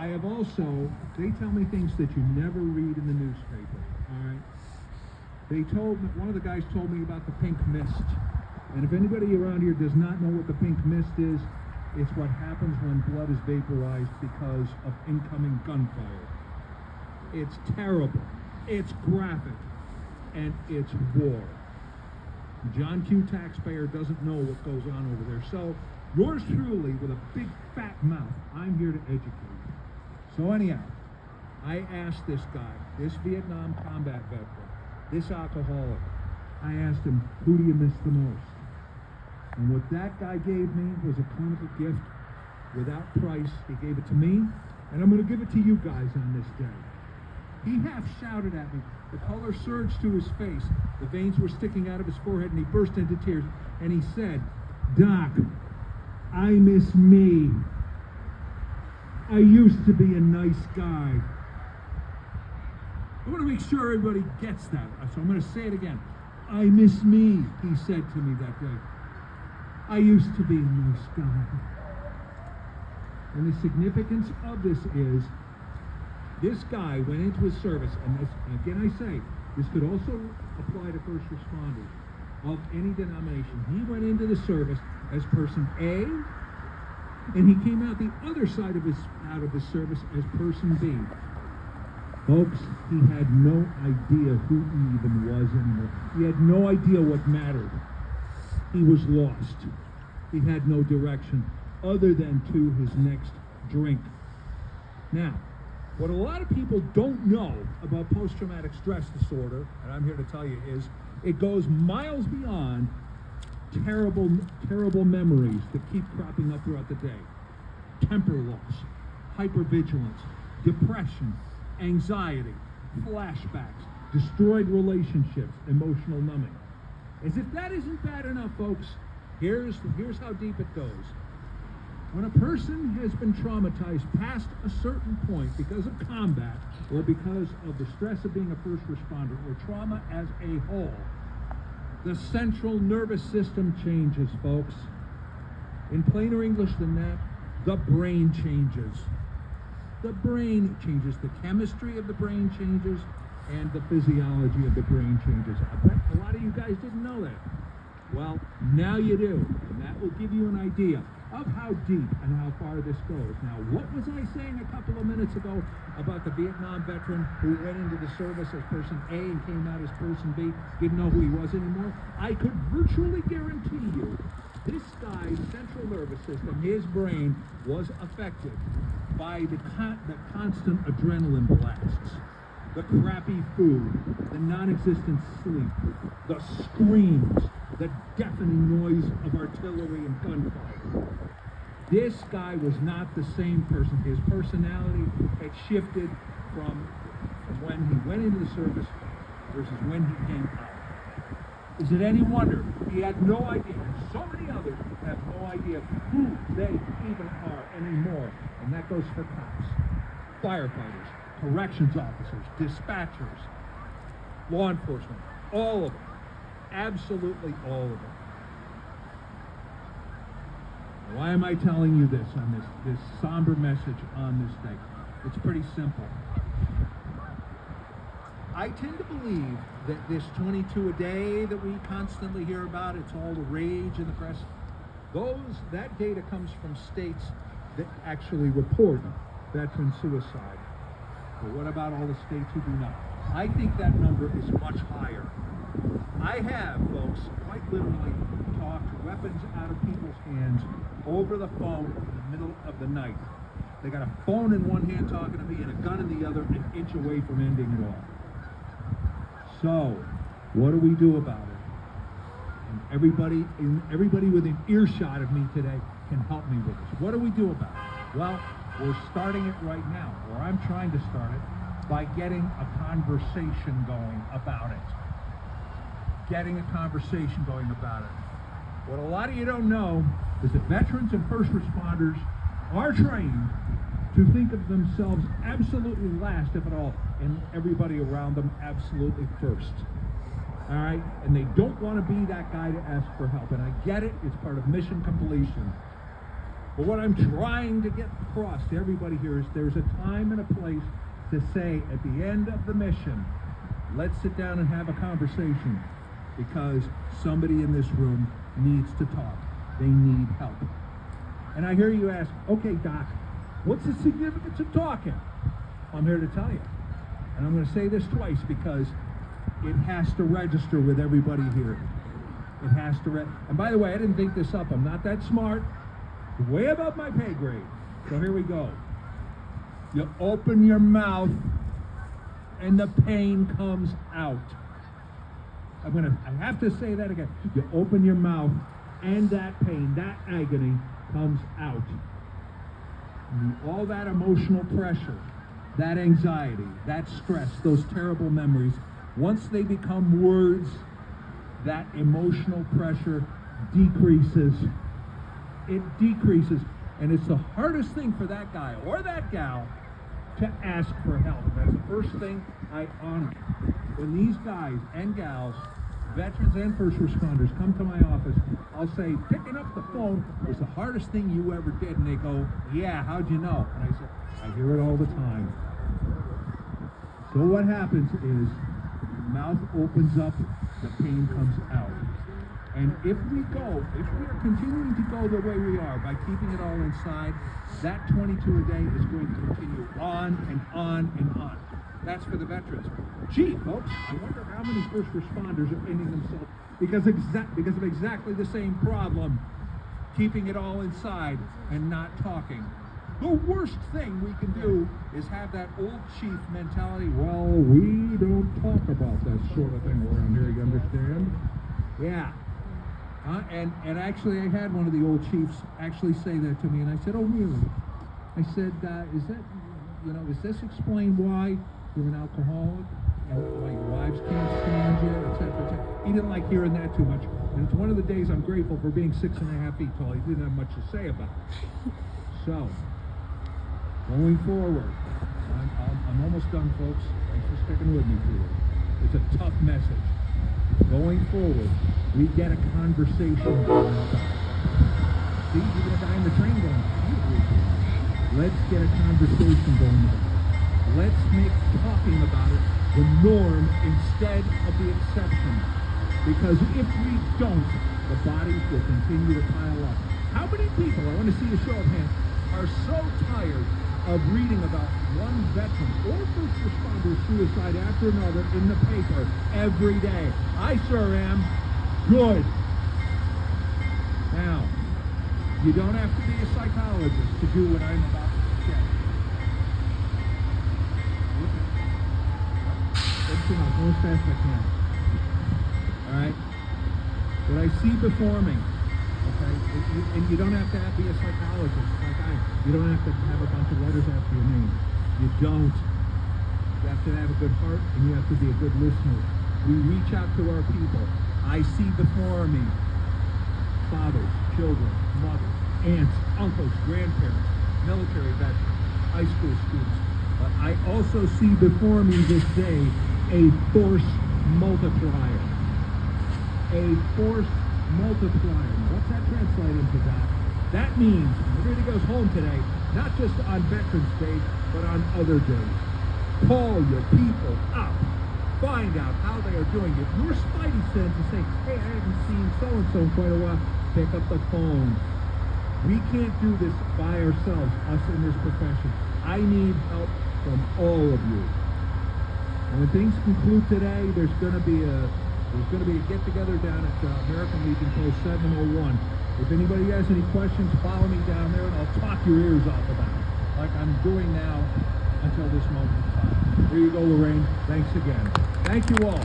I have also, they tell me things that you never read in the newspaper, all right? They told me, one of the guys told me about the pink mist. And if anybody around here does not know what the pink mist is, it's what happens when blood is vaporized because of incoming gunfire. It's terrible, it's graphic, and it's war. John Q. Taxpayer doesn't know what goes on over there. So, yours truly, with a big fat mouth, I'm here to educate you. So anyhow, I asked this guy, this Vietnam combat veteran, this alcoholic, I asked him, who do you miss the most? And what that guy gave me was a clinical gift without price. He gave it to me, and I'm going to give it to you guys on this day. He half shouted at me. The color surged to his face. The veins were sticking out of his forehead, and he burst into tears. And he said, Doc, I miss me. I used to be a nice guy. I want to make sure everybody gets that. So I'm going to say it again. I miss me, he said to me that day. I used to be a nice guy. And the significance of this is, this guy went into his service, and this, again I say, this could also apply to first responders of any denomination. He went into the service as person A, and he came out the other side of his service as person B. Folks, he had no idea who he even was anymore. He had no idea what mattered. He was lost. He had no direction other than to his next drink. Now, what a lot of people don't know about post-traumatic stress disorder, and I'm here to tell you, is it goes miles beyond terrible, terrible memories that keep cropping up throughout the day. Temper loss, hypervigilance, depression, anxiety, flashbacks, destroyed relationships, emotional numbing. As if that isn't bad enough, folks, here's how deep it goes. When a person has been traumatized past a certain point because of combat or because of the stress of being a first responder or trauma as a whole, the central nervous system changes, folks. In plainer English than that, the brain changes. The brain changes. The chemistry of the brain changes, and the physiology of the brain changes. I bet a lot of you guys didn't know that. Well, now you do, and that will give you an idea of how deep and how far this goes. Now, what was I saying a couple of minutes ago about the Vietnam veteran who went into the service as person A and came out as person B, didn't know who he was anymore? I could virtually guarantee you this guy's central nervous system, his brain, was affected by the constant adrenaline blasts, the crappy food, the non-existent sleep, the screams, the deafening noise of artillery and gunfire. This guy was not the same person. His personality had shifted from when he went into the service versus when he came out. Is it any wonder he had no idea, and so many others have no idea who they even are anymore? And that goes for cops, firefighters, corrections officers, dispatchers, law enforcement, all of them. Absolutely all of them. Why am I telling you this on this somber message on this day? It's pretty simple. I tend to believe that this 22 a day that we constantly hear about, it's all the rage in the press, that data comes from states that actually report veteran suicide. But what about all the states who do not? I think that number is much higher. I have, folks, quite literally talked weapons out of people's hands over the phone in the middle of the night. They got a phone in one hand talking to me and a gun in the other, an inch away from ending it all. So, what do we do about it? And everybody within earshot of me today can help me with this. What do we do about it? Well, we're starting it right now, or I'm trying to start it, by getting a conversation going about it. Getting a conversation going about it. What a lot of you don't know is that veterans and first responders are trained to think of themselves absolutely last, if at all, and everybody around them absolutely first. All right? And they don't want to be that guy to ask for help. And I get it. It's part of mission completion. But what I'm trying to get across to everybody here is there's a time and a place to say at the end of the mission, let's sit down and have a conversation, because somebody in this room needs to talk. They need help. And I hear you ask, okay, Doc, what's the significance of talking? I'm here to tell you. And I'm going to say this twice because it has to register with everybody here. It has to and by the way, I didn't think this up. I'm not that smart. Way above my pay grade. So here we go. You open your mouth and the pain comes out. I have to say that again. You open your mouth and that pain, that agony comes out. And all that emotional pressure, that anxiety, that stress, those terrible memories, once they become words, that emotional pressure decreases. It decreases. And it's the hardest thing for that guy or that gal to ask for help. That's the first thing I honor. When these guys and gals, veterans and first responders, come to my office, I'll say, picking up the phone was the hardest thing you ever did. And they go, yeah, how'd you know? And I say, I hear it all the time. So what happens is, mouth opens up, the pain comes out. And if we are continuing to go the way we are by keeping it all inside, that 22 a day is going to continue on and on and on. That's for the veterans. Gee, folks, I wonder how many first responders are ending themselves because of exactly the same problem, keeping it all inside and not talking. The worst thing we can do is have that old chief mentality, well, we don't talk about that sort of thing around here, you understand? Yeah. And actually, I had one of the old chiefs actually say that to me, and I said, oh, really? I said, does this explain why you're an alcoholic, and why your wives can't stand you, et cetera, et cetera? He didn't like hearing that too much, and it's one of the days I'm grateful for being 6.5 feet tall. He didn't have much to say about it. So, going forward, I'm almost done, folks. Thanks for sticking with me through it. It's a tough message. Going forward, we get a conversation going. See, even a guy in the train going, let's get a conversation going about it. Let's make talking about it the norm instead of the exception. Because if we don't, the bodies will continue to pile up. How many people, I want to see a show of hands, are so tired of reading about one veteran or first responder suicide after another in the paper every day? I sure am. Good. Now, you don't have to be a psychologist to do what I'm about to say. Listen up, go as fast as I can. All right? What I see before me, okay, and you don't have to be a psychologist like I am. You don't have to have a bunch of letters after your name. You don't. You have to have a good heart, and you have to be a good listener. We reach out to our people. I see before me fathers, children, mothers, aunts, uncles, grandparents, military veterans, high school students. But I also see before me this day a force multiplier. A force multiplier. Now, what's that translate into, Doc? That means everybody goes home today, not just on Veterans Day, but on other days. Call your people up. Find out how they are doing. If your spidey sense is saying, hey, I haven't seen so-and-so in quite a while, pick up the phone. We can't do this by ourselves, us in this profession. I need help from all of you. And when things conclude today, there's going to be a get-together down at American Legion Post 701. If anybody has any questions, follow me down there, and I'll talk your ears off about it, like I'm doing now until this moment in time. Here you go, Lorraine. Thanks again. Thank you all.